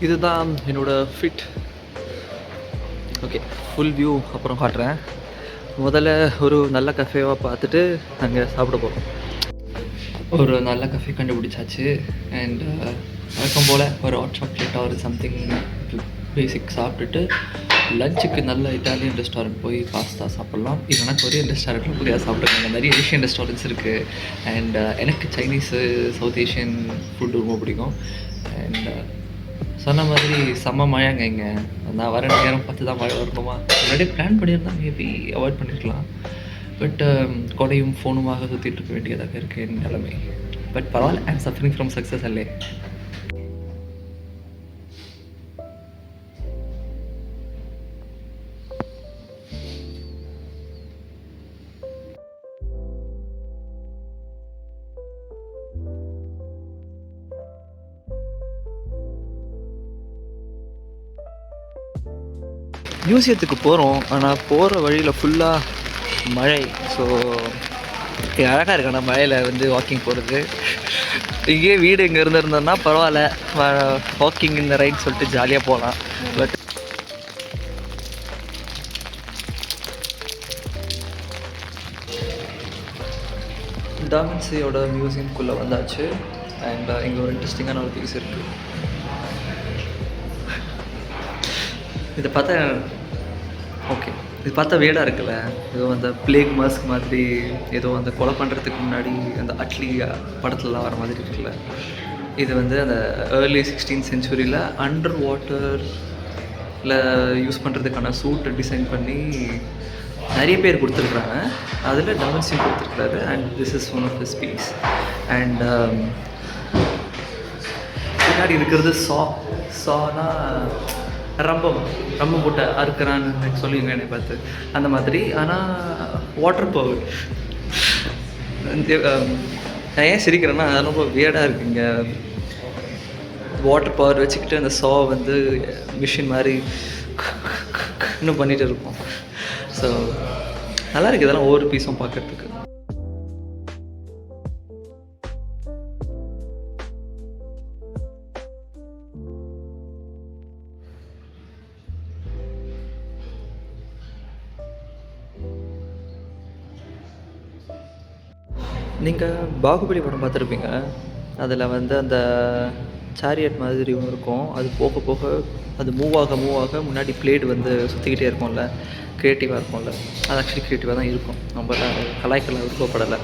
இதுதான் என்னோடய fit. Okay, full view அப்புறம் காட்டுறேன். முதல்ல ஒரு நல்ல கஃபேவாக பார்த்துட்டு அங்கே சாப்பிட போகிறோம். ஒரு நல்ல கஃபே கண்டுபிடிச்சாச்சு. அண்ட் வழக்கம் போல் ஒரு ஹாட் சாக்லேட் ஒரு சம்திங் பேசிக் சாப்பிட்டுட்டு லஞ்சுக்கு நல்ல இட்டாலியன் ரெஸ்டாரண்ட் போய் பாஸ்தா சாப்பிட்லாம். இல்லைனா கொரியன் ரெஸ்டாரண்ட்டில் போய் சாப்பிட்ருக்காங்க. நிறைய ஏஷியன் ரெஸ்டாரண்ட்ஸ் இருக்குது. அண்ட் எனக்கு சைனீஸு சவுத் ஏஷியன் ஃபுட்டு ரொம்ப பிடிக்கும். அண்ட் சொன்ன மாதிரி செம்ம மழைங்க இங்கே. நான் வர நேரம் பார்த்து தான் மழை வரணுமா, முன்னாடியே பிளான் பண்ணியிருந்தால் மேபி அவாய்ட் பண்ணியிருக்கலாம். பட் கொடையும் ஃபோனுமாக சுற்றிட்டு இருக்க வேண்டியதாக இருக்குது என் நிலைமை. பட் பரவாயில்ல, I am suffering from success அல்லே. மியூசியத்துக்கு போகிறோம். ஆனால் போகிற வழியில் ஃபுல்லாக மழை. ஸோ அழகாக இருக்கு. ஆனால் மழையில் வந்து வாக்கிங் போகிறது. இங்கேயே வீடு இங்கே இருந்தோம்னா பரவாயில்ல, வாக்கிங் இந்த ரைட் சொல்லிட்டு ஜாலியாக போகலாம். பட் டாவின்சியோட மியூசியம்குள்ளே வந்தாச்சு. அண்ட் இங்கே ஒரு இன்ட்ரெஸ்டிங்கான ஒரு பீஸ் இருக்குது. இதை பார்த்தா ஓகே, இது பார்த்தா வேடாக இருக்குல்ல. ஏதோ அந்த பிளேக் மாஸ்க் மாதிரி, ஏதோ அந்த கொலை பண்ணுறதுக்கு முன்னாடி அந்த அட்லி படத்துலலாம் வர மாதிரி இருக்குல்ல. இது வந்து அந்த ஏர்லி 16th சென்ச்சுரியில் அண்டர் வாட்டரில் யூஸ் பண்ணுறதுக்கான சூட்டை டிசைன் பண்ணி நிறைய பேர் கொடுத்துருக்குறாங்க. அதில் டாவின்சி கொடுத்துருக்குறாரு. And this is one of this piece. And பின்னாடி இருக்கிறது சானா ரம்பம் போட்டு அறுக்கிறான்னு எனக்கு சொல்லிங்க என்னை பார்த்து அந்த மாதிரி. ஆனால் வாட்டர் பவர். நான் ஏன் சிரிக்கிறேன்னா அது ரொம்ப வியர்டாக இருக்குங்க. வாட்டர் பவர் வச்சுக்கிட்டு அந்த வந்து மிஷின் மாதிரி இன்னும் பண்ணிகிட்டு இருக்கும். ஸோ நல்லா இருக்குது இதெல்லாம் ஒவ்வொரு பீஸும் பார்க்குறதுக்கு. நீங்கள் பாகுபலி படம் பார்த்துருப்பீங்க. அதில் வந்து அந்த சேரியட் மாதிரி ஒன்று இருக்கும். அது போக போக அது மூவ் ஆக முன்னாடி பிளேடு வந்து சுற்றிக்கிட்டே இருக்கும்ல. க்ரியேட்டிவாக இருக்கும்ல. அது ஆக்சுவலி க்ரியேட்டிவாக தான் இருக்கும். நம்ம கலாய்க்கல விருப்பப்படலை.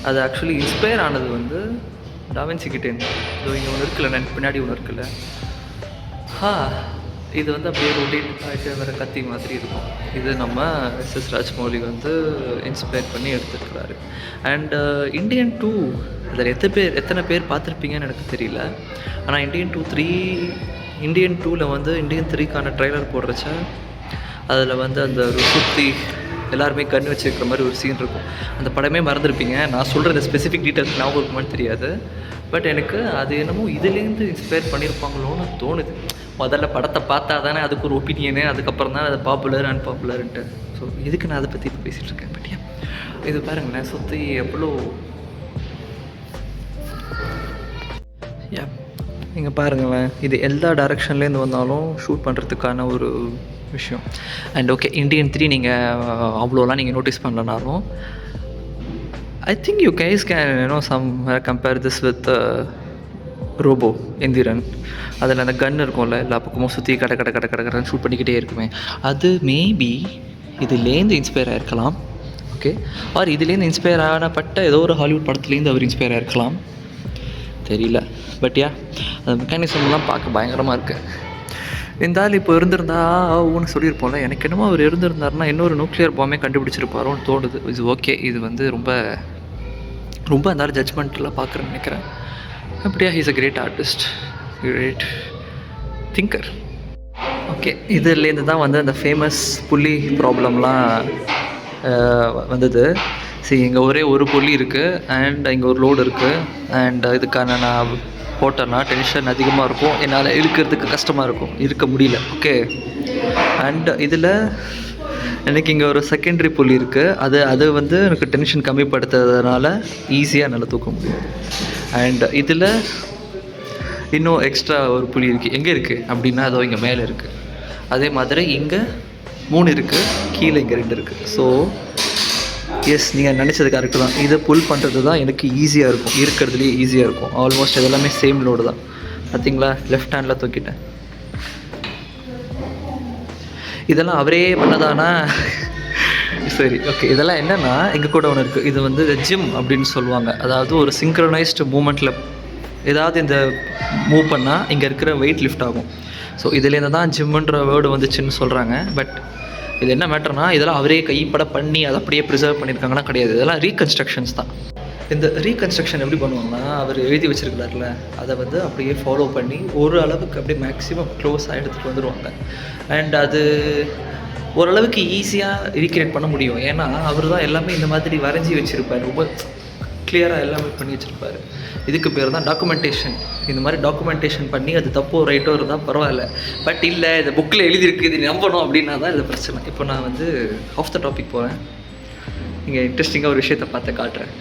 அது ஆக்சுவலி இன்ஸ்பயர் ஆனது வந்து டாவின்சிக்கிட்டேருந்து. இதோ இங்கே ஒன்று இருக்குல்ல, எனக்கு பின்னாடி ஒன்று இருக்குல்ல. இது வந்து அப்படியே ரொட்டேட் ஆகிட்டு வர கத்தி மாதிரி இருக்கும். இது நம்ம எஸ்எஸ் ராஜ்மௌலி வந்து இன்ஸ்பயர் பண்ணி எடுத்துருக்கிறாரு. அண்டு இண்டியன் 2 அதில் எத்தனை பேர் பார்த்துருப்பீங்கன்னு எனக்கு தெரியல. ஆனால் இண்டியன் 2ல் வந்து இண்டியன் 3க்கான ட்ரெய்லர் போடுறச்ச அதில் வந்து அந்த ஒரு சுற்றி எல்லாருமே கண் வச்சுருக்கிற மாதிரி ஒரு சீன் இருக்கும். அந்த படமே மறந்துருப்பீங்க. நான் சொல்கிற இந்த ஸ்பெசிஃபிக் டீட்டெயில்ஸ் ஞாபகம் இருக்குமான்னு தெரியாது. பட் எனக்கு அது என்னமோ இதுலேருந்து இன்ஸ்பயர் பண்ணியிருப்பாங்களோன்னு தோணுது. முதல்ல படத்தை பார்த்தா தானே அதுக்கு ஒரு ஒப்பீனியனு, அதுக்கப்புறம் தான் அது பாப்புலர் அன்பாப்புலர்ன்ட்டு. ஸோ இதுக்கு நான் அதை பற்றி இப்போ பேசிகிட்டு இருக்கேன். பட் இது பாருங்களேன், சுற்றி எவ்வளோ நீங்கள் பாருங்களேன். இது எல்லா டைரெக்ஷன்லேருந்து வந்தாலும் ஷூட் பண்ணுறதுக்கான ஒரு விஷயம். அண்ட் ஓகே, இண்டியன் 3 நீங்கள் அவ்வளோலாம் நீங்கள் நோட்டீஸ் பண்ணலனாலும் I think you guys can some compare this with robot Enthiran. அதில் அந்த கன் இருக்கும்ல, எல்லா பக்கமும் சுற்றி கடன்னு ஷூட் பண்ணிக்கிட்டே இருக்குமே. அது மேபி இதுலேருந்து இன்ஸ்பயர் ஆகிருக்கலாம். ஓகே, ஆர் இதுலேருந்து இன்ஸ்பயர் ஆனப்பட்ட ஏதோ ஒரு ஹாலிவுட் படத்துலேருந்து அவர் இன்ஸ்பயர் ஆகிருக்கலாம், தெரியல. பட் அந்த மெக்கானிசம்லாம் பார்க்க பயங்கரமாக இருக்குது. இந்த ஆள் இப்போ இருந்திருந்தா ஒன்று சொல்லியிருப்போம்ல. எனக்கு என்னமோ அவர் இருந்திருந்தாருன்னா இன்னொரு நியூக்ளியர் பாம்பே கண்டுபிடிச்சிருப்பாரோன்னு தோணுது. இது ஓகே, இது வந்து ரொம்ப அந்த ஆள் ஜட்ஜ்மெண்ட்டில் பார்க்குறேன்னு நினைக்கிறேன். அப்படியா, he's a great artist, great thinker. Okay, இதுலேருந்து தான் வந்து அந்த ஃபேமஸ் புள்ளி ப்ராப்ளம்லாம் வந்தது. சரி, இங்கே ஒரே ஒரு புள்ளி இருக்குது அண்ட் இங்கே ஒரு லோடு இருக்குது. அண்ட் இதுக்கான நான் போட்டேன்னா டென்ஷன் அதிகமாக இருக்கும், என்னால் இழுக்கிறதுக்கு கஷ்டமாக இருக்கும், இருக்க முடியல. ஓகே, அண்ட் இதில் எனக்கு இங்கே ஒரு செகண்டரி புள்ளி இருக்குது. அது வந்து எனக்கு டென்ஷன் கம்மிப்படுத்துறதுனால ஈஸியாக என்னால் தூக்க முடியும். அண்ட் இதில் இன்னும் எக்ஸ்ட்ரா ஒரு புள்ளி இருக்குது. எங்கே இருக்குது அப்படின்னா அதோ இங்கே மேலே இருக்குது. அதே மாதிரி இங்கே 3 இருக்குது, கீழே இங்கே 2 இருக்குது. ஸோ எஸ், நீங்கள் நினச்சது கரெக்டு தான். இதை புல் பண்ணுறது தான் எனக்கு ஈஸியாக இருக்கும், இருக்கிறதுலேயே ஈஸியாக இருக்கும். ஆல்மோஸ்ட் இதெல்லாமே சேம் லோடு தான். பார்த்தீங்களா, லெஃப்ட் ஹேண்டில் தூக்கிட்டேன். இதெல்லாம் அவரே பண்ணதானா? சரி, ஓகே. இதெல்லாம் என்னென்னா எங்கள் கூட ஒன்று இருக்குது. இது வந்து ஜிம் அப்படின்னு சொல்லுவாங்க. அதாவது ஒரு சிங்க்ரனைஸ்டு மூமெண்ட்டில் ஏதாவது இந்த மூவ் பண்ணால் இங்கே இருக்கிற வெயிட் லிஃப்ட் ஆகும். ஸோ இதுலேருந்து தான் ஜிம்முன்ற வேர்டு வந்துச்சுன்னு சொல்கிறாங்க. பட் இது என்ன மேட்டர்னா, இதெல்லாம் அவரே கைப்பட பண்ணி அதை அப்படியே ப்ரிசர்வ் பண்ணியிருக்காங்கன்னா கிடையாது. இதெல்லாம் ரீகன்ஸ்ட்ரக்ஷன்ஸ் தான். இந்த ரீகன்ஸ்ட்ரக்ஷன் எப்படி பண்ணுவாங்கன்னா, அவர் எழுதி வச்சுருக்கிறார்ல, அதை வந்து அப்படியே ஃபாலோ பண்ணி ஒரு அளவுக்கு அப்படியே மேக்ஸிமம் க்ளோஸாக எடுத்துகிட்டு வந்துடுவாங்க. அண்ட் அது ஓரளவுக்கு ஈஸியாக ரீக்ரியேட் பண்ண முடியும். ஏன்னா அவர் தான் எல்லாமே இந்த மாதிரி வரைஞ்சி வச்சுருப்பார், ரொம்ப கிளியராக எல்லாமே பண்ணி வச்சுருப்பார். இதுக்கு பேர் தான் டாக்குமெண்டேஷன். இந்த மாதிரி டாக்குமெண்டேஷன் பண்ணி அது தப்போ ரைட்டோ இருந்தால் பரவாயில்ல. பட் இல்லை, இந்த புக்கில் எழுதியிருக்கு, இது நம்பணும் அப்படின்னா தான் இது பிரச்சனை. இப்போ நான் வந்து ஆஃப் த டாபிக் போகிறேன். இங்கே இன்ட்ரெஸ்டிங்காக ஒரு விஷயத்தை பார்த்து காட்டுறேன்.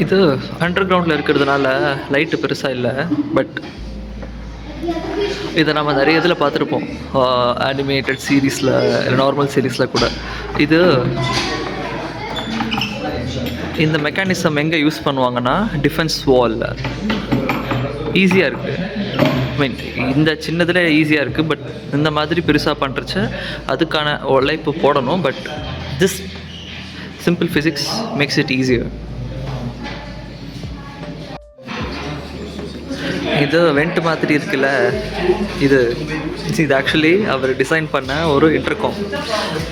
இது அண்டர் கிரவுண்டில் இருக்கிறதுனால லைட்டு பெருசாக இல்லை. பட் இதை நம்ம நிறைய இதில் பார்த்துருப்போம், அனிமேட்டட் சீரீஸில், நார்மல் சீரீஸில் கூட. இது இந்த மெக்கானிசம் எங்கே யூஸ் பண்ணுவாங்கன்னா, டிஃபென்ஸ் வாலில் ஈஸியாக இருக்குது. மீன் இந்த சின்னதில் ஈஸியாக இருக்குது. பட் இந்த மாதிரி பெருசாக பண்ணுறச்ச அதுக்கான உழைப்பு போடணும். But this simple physics makes it easier. இது வெண்ட் மாதிரி இருக்குல்ல, இது ஆக்சுவலி அவர் டிசைன் பண்ண ஒரு இன்டர்காம்.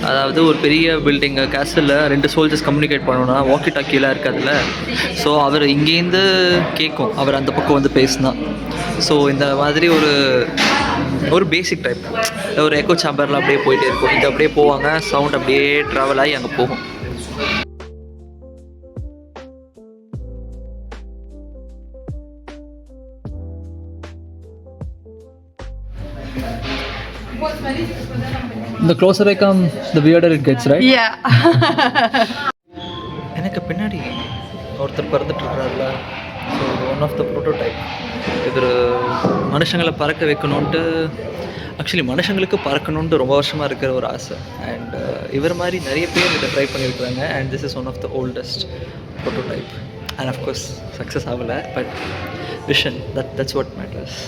அதாவது ஒரு பெரிய பில்டிங்கு, கேசலில் 2 சோல்ஜர்ஸ் கம்யூனிகேட் பண்ணணும்னா வாக்கி டாக்கியெலாம் இருக்காதுல்ல. ஸோ அவர் இங்கேருந்து கேட்கும், அவர் அந்த பக்கம் வந்து பேசினா. ஸோ இந்த மாதிரி ஒரு பேசிக் டைப் ஒரு எக்கோ சாம்பரில் அப்படியே போயிட்டே இருக்கும். இங்கே அப்படியே போவாங்க, சவுண்ட் அப்படியே ட்ராவல் ஆகி அங்கே போகும். The closer I come, the weirder it gets, right? Yeah. எனக்கு பின்னாடி ஒருத்தர் பறந்துட்டுருக்கிறாருல, ஸோ இது ஒன் ஆஃப் த ப்ரோட்டோடைப். இது மனுஷங்களை பறக்க வைக்கணுன்ட்டு, ஆக்சுவலி மனுஷங்களுக்கு பறக்கணுன்ட்டு ரொம்ப வருஷமாக இருக்கிற ஒரு ஆசை. அண்ட் இவர் மாதிரி நிறைய பேர் இதை ட்ரை பண்ணியிருக்கிறாங்க. And this is one of the oldest prototype. And of course success ஆகலை. But vision, that's what matters.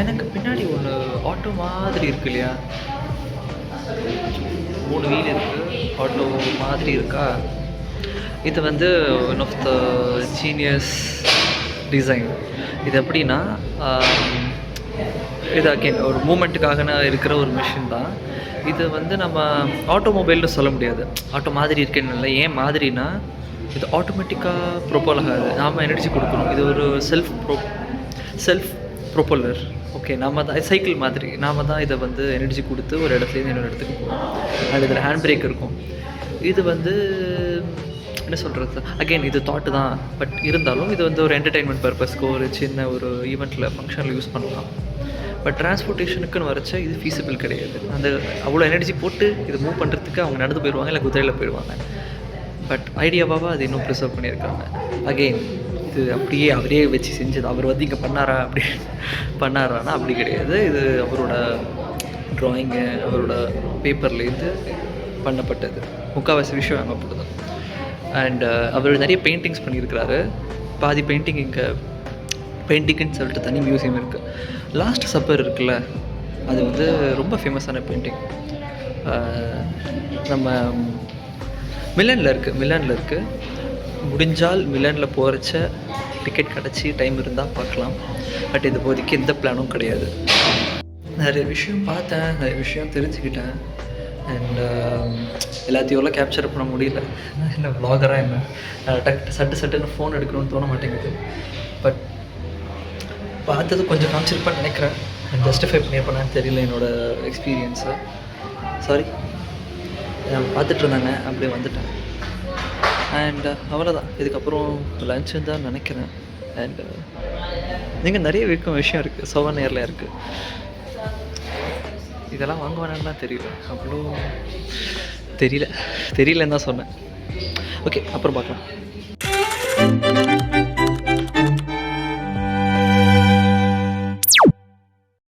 எனக்கு பின்னாடி ஒன்று ஆட்டோ மாதிரி இருக்கு இல்லையா, 3 வீல் இருக்குது, ஆட்டோ மாதிரி இருக்கா. இது வந்து one of the genius design. இது எப்படின்னா, இது அகெயின் ஒரு மூமெண்ட்டுக்காக இருக்கிற ஒரு மிஷின் தான். இது வந்து நம்ம ஆட்டோமொபைல்னு சொல்ல முடியாது. ஆட்டோ மாதிரி இருக்குன்னு இல்லை. ஏன் மாதிரினா, இது ஆட்டோமேட்டிக்காக ப்ரொப்பல் ஆகாது, நாம் எனர்ஜி கொடுக்கணும். இது ஒரு செல்ஃப் ப்ரொப்பல்லர். ஓகே, நம்ம தான் சைக்கிள் மாதிரி, நாம் தான் இதை வந்து எனர்ஜி கொடுத்து ஒரு இடத்துலேருந்து இன்னொரு இடத்துக்கு போகணும். அண்ட் இதில் ஹேண்ட் பிரேக் இருக்கும். இது வந்து என்ன சொல்கிறது, அகெயின் இது தாட்டு தான். பட் இருந்தாலும் இது வந்து ஒரு என்டர்டெயின்மெண்ட் பர்பஸ்க்கு ஒரு சின்ன ஒரு ஈவெண்ட்டில் ஃபங்க்ஷனில் யூஸ் பண்ணலாம். பட் டிரான்ஸ்போர்ட்டேஷனுக்குன்னு வரச்ச இது ஃபீஸிபிள் கிடையாது. அந்த அவ்வளோ எனர்ஜி போட்டு இது மூவ் பண்ணுறதுக்கு அவங்க நடந்து போயிடுவாங்க, இல்லை குதிரையில் போயிடுவாங்க. பட் ஐடியாவாக அது இன்னும் ப்ரிசர்வ் பண்ணியிருக்காங்க. அகெயின் இது அப்படியே அவரே வச்சு செஞ்சது. அவர் வந்து இங்கே பண்ணாரான்னா அப்படி கிடையாது. இது அவரோட ட்ராயிங்கு, அவரோட பேப்பர்லேருந்து பண்ணப்பட்டது. முக்கால்வாசி விஷயம் அங்கே அப்படி தான். அண்ட் அவர் நிறைய பெயிண்டிங்ஸ் பண்ணியிருக்கிறாரு. பாதி பெயிண்டிங் இங்கே பெயிண்டிங்குன்னு சொல்லிட்டு தனி மியூசியம் இருக்குது. லாஸ்ட் சப்பர் இருக்குல்ல, அது வந்து ரொம்ப ஃபேமஸான பெயிண்டிங். நம்ம மிலனில் இருக்குது. முடிஞ்சால் மிலனில் போகிறச்ச டிக்கெட் கிடச்சி டைம் இருந்தால் பார்க்கலாம். பட் இது போதைக்கு எந்த பிளானும் கிடையாது. நிறைய விஷயம் பார்த்தேன், நிறைய விஷயம் தெரிஞ்சுக்கிட்டேன். அண்ட் எல்லாத்தையும் கேப்சர் பண்ண முடியல. என்ன வ்ளாகராக என்ன சட்டுன்னு ஃபோன் எடுக்கணும்னு தோண மாட்டேங்குது. பட் பார்த்தது கொஞ்சம் காமிச்சிருப்பேன்னு நினைக்கிறேன். ஜஸ்டிஃபை பண்ணியிருப்பேன்னு தெரியல என்னோடய எக்ஸ்பீரியன்ஸை. சாரி, நான் பார்த்துட்ருந்தாங்க, அப்படியே வந்துட்டேன். அண்ட் அவ்வளோதான். இதுக்கப்புறம் லன்ச்சுன்னு தான் நினைக்கிறேன். அண்ட் நீங்கள் நிறைய விஷயம் இருக்குது. 7 இருக்குது. இதெல்லாம் வாங்குவானான்லாம் தெரியல. அவ்வளோ தெரியலன்னு தான் சொன்னேன். ஓகே, அப்புறம் பார்க்கலாம்.